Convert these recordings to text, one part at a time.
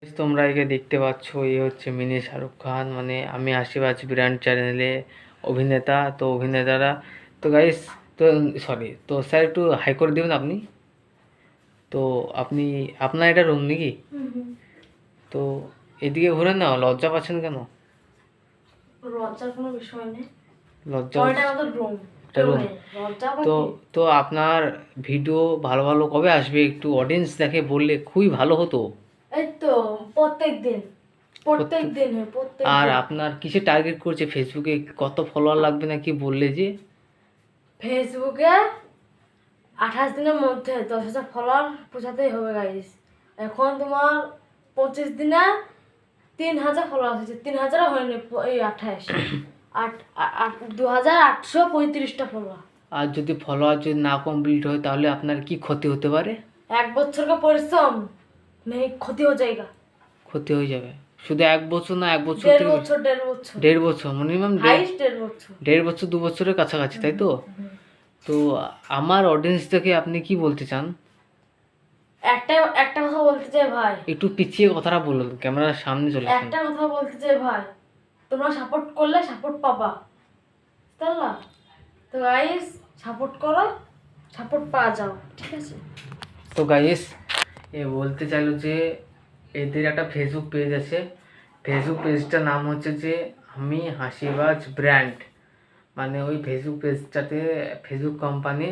তোমরা একে দেখতে পাচ্ছ, এই হচ্ছে মিনি শাহরুখ খান, মানে আমি আশীর্বাদ ব্র্যান্ড চ্যানেলে অভিনেতা। তো অভিনেতারা তো গাইস, তো সরি, তো স্যার একটু হাই করে দেবেন আপনি। তো আপনি, আপনার এটা রুম নাকি? তো এদিকে ঘুরে না, লজ্জা পাচ্ছেন কেন? লজ্জার কোনো বিষয় নেই। লজ্জা ওইটা আমাদের রুম, এটা রুম। লজ্জা তো পাখি। তো আপনার ভিডিও ভালো ভালো কবে আসবে? একটু অডিয়েন্স দেখে বললে খুবই ভালো হতো। এই তো প্রত্যেক দিন আর আপনার কিসে টার্গেট করছে? ফেসবুকে কত ফলোয়ার লাগবে নাকি বললে যে? ফেসবুকে 28 দিনের মধ্যে 10,000 ফলোয়ার পৌঁছাতেই হবে গাইস। এখন তোমার 25 দিনে 3,000 ফলোয়ার হয়েছে, 3,000 হয়নি, এই 28 2,835টা ফলোয়ার। আর যদি ফলোয়ার যদি না কমপ্লিট হয় তাহলে আপনার কি ক্ষতি হতে পারে? 1 বছর का परिश्रम नहीं ক্ষতি हो जाएगा। ক্ষতি হয়ে যাবে। শুধু 1 বছর না, 1 বছর 1.5 থেকে বছর 1.5 বছর 1.5 বছর, মিনিমাম হাইস্ট 1.5 বছর 1.5 বছর 2 বছরের কাছাকাছি, তাই তো? তো আমার অডিয়েন্স থেকে আপনি কি বলতে চান? একটা একটা কথা বলতে চাই ভাই, একটু পিছিয়ে কথাটা বলুন, ক্যামেরার সামনে চলে আসুন। একটা কথা বলতে চাই ভাই, তোমরা সাপোর্ট করলে সাপোর্ট পাবা, বুঝলা? তো গাইস সাপোর্ট করো, সাপোর্ট পাওয়া যাও, ঠিক আছে? তো গাইস, এ বলতে চাইলো যে এদের একটা ফেসবুক পেজ আছে। ফেসবুক পেজটার নাম হচ্ছে যে আমি হাসিবাজ ব্র্যান্ড। মানে ওই ফেসবুক পেজটাতে ফেসবুক কোম্পানি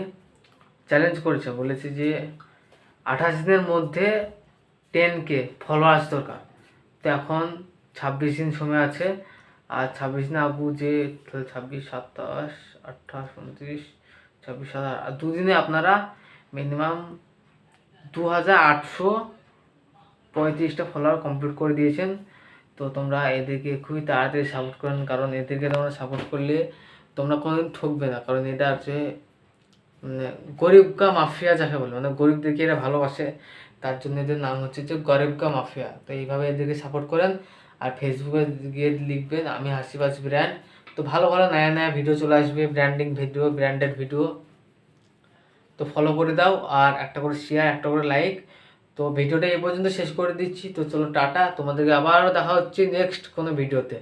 চ্যালেঞ্জ করেছে, বলেছে যে 28 দিনের মধ্যে 10K ফলোয়ার্স দরকার। তো এখন 26 দিন সময় আছে। আর 26 দিন আবু যে 26, 27, 28, 29, 26, 27 আর 2 দিনে আপনারা মিনিমাম 2,835টা ফলোয়ার কমপ্লিট করে দিয়েছেন। তো তোমরা এদেরকে খুবই তাড়াতাড়ি সাপোর্ট করেন, কারণ এদেরকে তোমরা সাপোর্ট করলে তোমরা কোনোদিন ঠকবে না। কারণ এটা হচ্ছে মানে গরিব কা মাফিয়া যাকে বলে, মানে গরিবদেরকে এরা ভালোবাসে, তার জন্য এদের নাম হচ্ছে যে গরিব কা মাফিয়া। তো এইভাবে এদেরকে সাপোর্ট করেন। আর ফেসবুকে গিয়ে লিখবেন আমি হাসিবাজ ব্র্যান্ড। তো ভালো ভালো নয়া নয়া ভিডিও চলে আসবে, ব্র্যান্ডিং ভিডিও, ব্র্যান্ডেড ভিডিও। তো ফলো করে দাও, আর একটা করে শেয়ার, একটা করে লাইক। তো ভিডিওটা এই পর্যন্ত শেষ করে দিচ্ছি। তো চলো টাটা, তোমাদেরকে আবারও দেখা হচ্ছে নেক্সট কোনো ভিডিওতে।